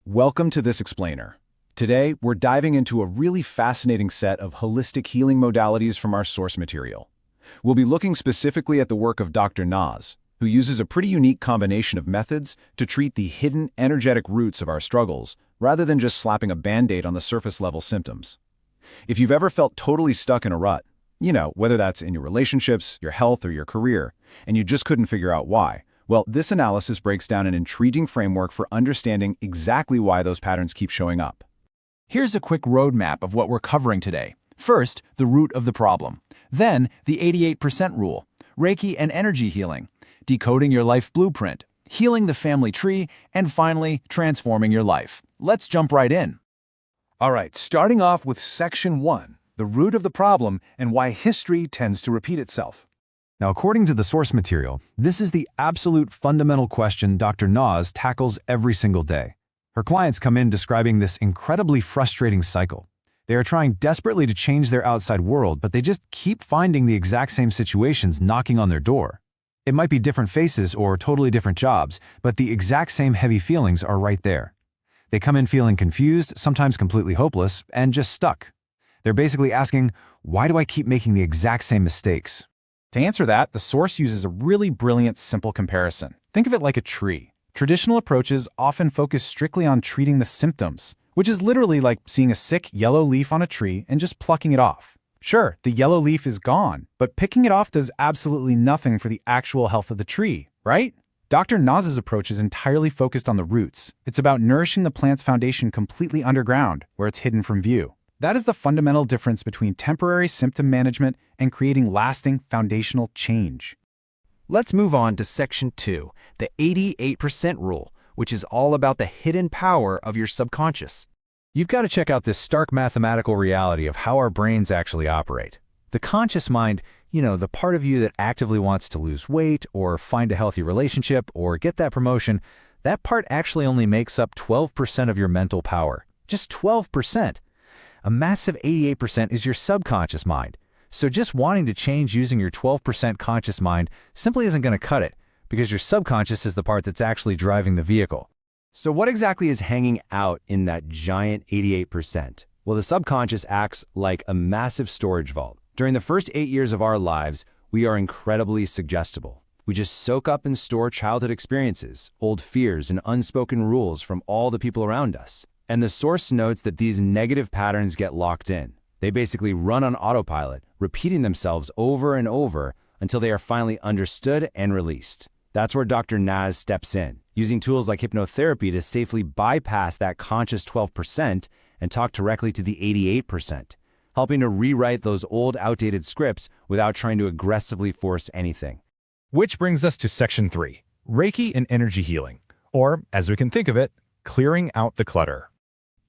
Welcome to This Explainer. Today, we're diving into a really fascinating set of holistic healing modalities from our source material. We'll be looking specifically at the work of Dr. Naz, who uses a pretty unique combination of methods to treat the hidden, energetic roots of our struggles, rather than just slapping a band-aid on the surface-level symptoms. If you've ever felt totally stuck in a rut, whether that's in your relationships, your health, or your career, and you just couldn't figure out why, well, this analysis breaks down an intriguing framework for understanding exactly why those patterns keep showing up. Here's a quick roadmap of what we're covering today. First, the root of the problem. Then, the 88% rule, Reiki and energy healing, decoding your life blueprint, healing the family tree, and finally, transforming your life. Let's jump right in. All right, starting off with Section 1, the root of the problem and why history tends to repeat itself. Now, according to the source material, this is the absolute fundamental question Dr. Naz tackles every single day. Her clients come in describing this incredibly frustrating cycle. They are trying desperately to change their outside world, but they just keep finding the exact same situations knocking on their door. It might be different faces or totally different jobs, but the exact same heavy feelings are right there. They come in feeling confused, sometimes completely hopeless, and just stuck. They're basically asking, why do I keep making the exact same mistakes? To answer that, the source uses a really brilliant, simple comparison. Think of it like a tree. Traditional approaches often focus strictly on treating the symptoms, which is literally like seeing a sick yellow leaf on a tree and just plucking it off. Sure, the yellow leaf is gone, but picking it off does absolutely nothing for the actual health of the tree, right? Dr. Naz's approach is entirely focused on the roots. It's about nourishing the plant's foundation completely underground, where it's hidden from view. That is the fundamental difference between temporary symptom management and creating lasting foundational change. Let's move on to Section 2, the 88% rule, which is all about the hidden power of your subconscious. You've got to check out this stark mathematical reality of how our brains actually operate. The conscious mind, the part of you that actively wants to lose weight or find a healthy relationship or get that promotion, that part actually only makes up 12% of your mental power. Just 12%. A massive 88% is your subconscious mind. So just wanting to change using your 12% conscious mind simply isn't going to cut it, because your subconscious is the part that's actually driving the vehicle. So what exactly is hanging out in that giant 88%? Well, the subconscious acts like a massive storage vault. During the first 8 years of our lives, we are incredibly suggestible. We just soak up and store childhood experiences, old fears, and unspoken rules from all the people around us. And the source notes that these negative patterns get locked in. They basically run on autopilot, repeating themselves over and over until they are finally understood and released. That's where Dr. Naz steps in, using tools like hypnotherapy to safely bypass that conscious 12% and talk directly to the 88%, helping to rewrite those old, outdated scripts without trying to aggressively force anything. Which brings us to Section 3, Reiki and energy healing, or, as we can think of it, clearing out the clutter.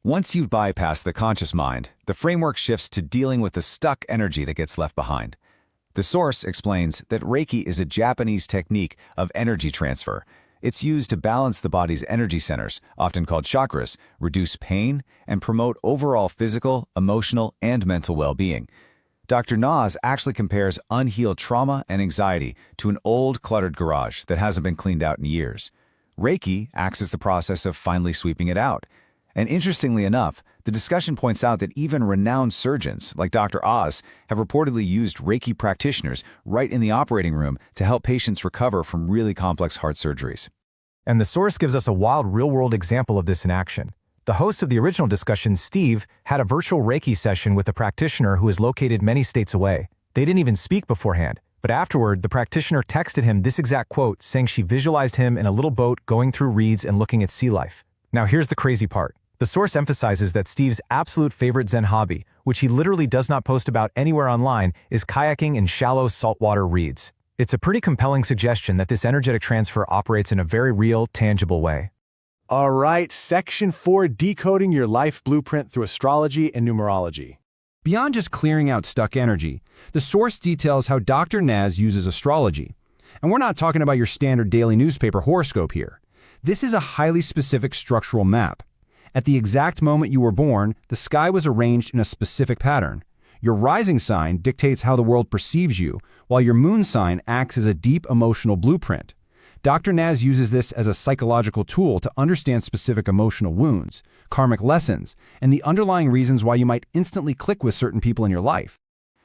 Once you've bypassed the conscious mind, the framework shifts to dealing with the stuck energy that gets left behind. The source explains that Reiki is a Japanese technique of energy transfer. It's used to balance the body's energy centers, often called chakras, reduce pain, and promote overall physical, emotional, and mental well-being. Dr. Naz actually compares unhealed trauma and anxiety to an old, cluttered garage that hasn't been cleaned out in years. Reiki acts as the process of finally sweeping it out. And interestingly enough, the discussion points out that even renowned surgeons, like Dr. Oz, have reportedly used Reiki practitioners right in the operating room to help patients recover from really complex heart surgeries. And the source gives us a wild real-world example of this in action. The host of the original discussion, Steve, had a virtual Reiki session with a practitioner who is located many states away. They didn't even speak beforehand, but afterward, the practitioner texted him this exact quote, saying she visualized him in a little boat going through reeds and looking at sea life. Now here's the crazy part. The source emphasizes that Steve's absolute favorite Zen hobby, which he literally does not post about anywhere online, is kayaking in shallow saltwater reeds. It's a pretty compelling suggestion that this energetic transfer operates in a very real, tangible way. All right, Section 4, decoding your life blueprint through astrology and numerology. Beyond just clearing out stuck energy, the source details how Dr. Naz uses astrology. And we're not talking about your standard daily newspaper horoscope here. This is a highly specific structural map. At the exact moment you were born, the sky was arranged in a specific pattern. Your rising sign dictates how the world perceives you, while your moon sign acts as a deep emotional blueprint. Dr. Naz uses this as a psychological tool to understand specific emotional wounds, karmic lessons, and the underlying reasons why you might instantly click with certain people in your life.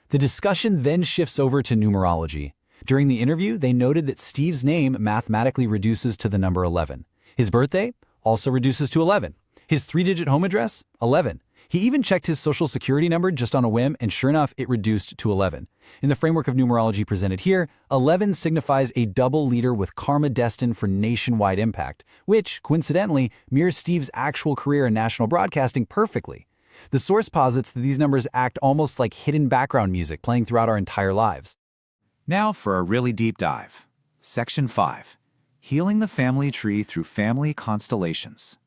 The discussion then shifts over to numerology. During the interview, they noted that Steve's name mathematically reduces to the number 11. His birthday also reduces to 11. His 3-digit home address, 11. He even checked his social security number just on a whim, and sure enough, it reduced to 11. In the framework of numerology presented here, 11 signifies a double leader with karma destined for nationwide impact, which, coincidentally, mirrors Steve's actual career in national broadcasting perfectly. The source posits that these numbers act almost like hidden background music playing throughout our entire lives. Now for a really deep dive. Section 5. Healing the family tree through family constellations.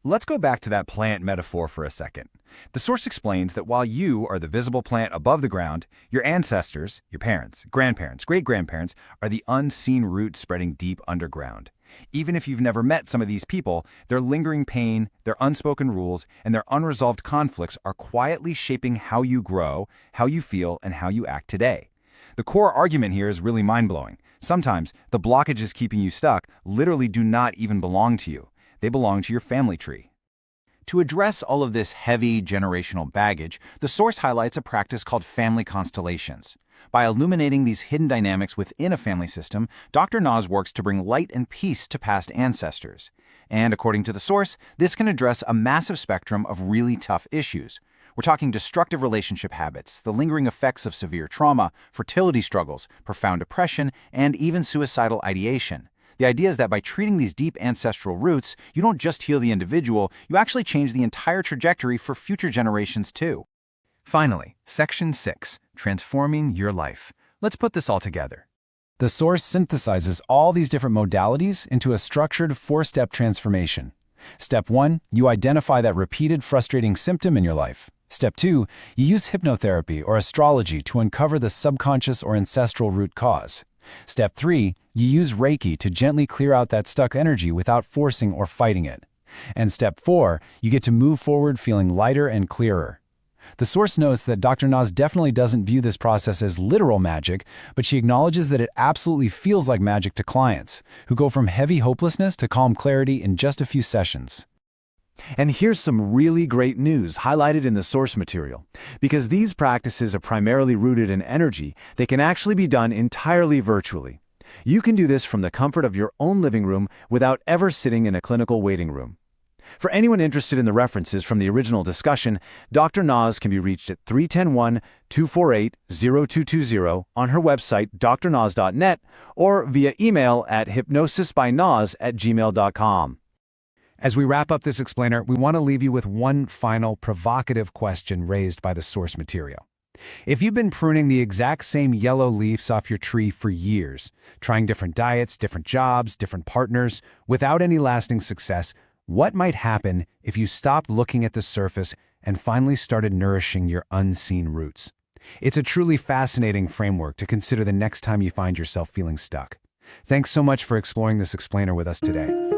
Let's go back to that plant metaphor for a second. The source explains that while you are the visible plant above the ground, your ancestors, your parents, grandparents, great-grandparents, are the unseen roots spreading deep underground. Even if you've never met some of these people, their lingering pain, their unspoken rules, and their unresolved conflicts are quietly shaping how you grow, how you feel, and how you act today. The core argument here is really mind-blowing. Sometimes, the blockages keeping you stuck literally do not even belong to you. They belong to your family tree. To address all of this heavy generational baggage, the source highlights a practice called family constellations. By illuminating these hidden dynamics within a family system, Dr. Naz works to bring light and peace to past ancestors. And according to the source, this can address a massive spectrum of really tough issues. We're talking destructive relationship habits, the lingering effects of severe trauma, fertility struggles, profound depression, and even suicidal ideation. The idea is that by treating these deep ancestral roots, you don't just heal the individual, you actually change the entire trajectory for future generations too. Finally, Section 6, Transforming Your Life. Let's put this all together. The source synthesizes all these different modalities into a structured 4-step transformation. Step 1, you identify that repeated frustrating symptom in your life. Step 2, you use hypnotherapy or astrology to uncover the subconscious or ancestral root cause. Step 3, you use Reiki to gently clear out that stuck energy without forcing or fighting it. And Step 4, you get to move forward feeling lighter and clearer. The source notes that Dr. Naz definitely doesn't view this process as literal magic, but she acknowledges that it absolutely feels like magic to clients, who go from heavy hopelessness to calm clarity in just a few sessions. And here's some really great news highlighted in the source material. Because these practices are primarily rooted in energy, they can actually be done entirely virtually. You can do this from the comfort of your own living room without ever sitting in a clinical waiting room. For anyone interested in the references from the original discussion, Dr. Naz can be reached at 310-248-0220 on her website drnaz.net or via email at hypnosisbynaz@gmail.com. As we wrap up this explainer, we want to leave you with one final provocative question raised by the source material. If you've been pruning the exact same yellow leaves off your tree for years, trying different diets, different jobs, different partners, without any lasting success, what might happen if you stopped looking at the surface and finally started nourishing your unseen roots? It's a truly fascinating framework to consider the next time you find yourself feeling stuck. Thanks so much for exploring this explainer with us today.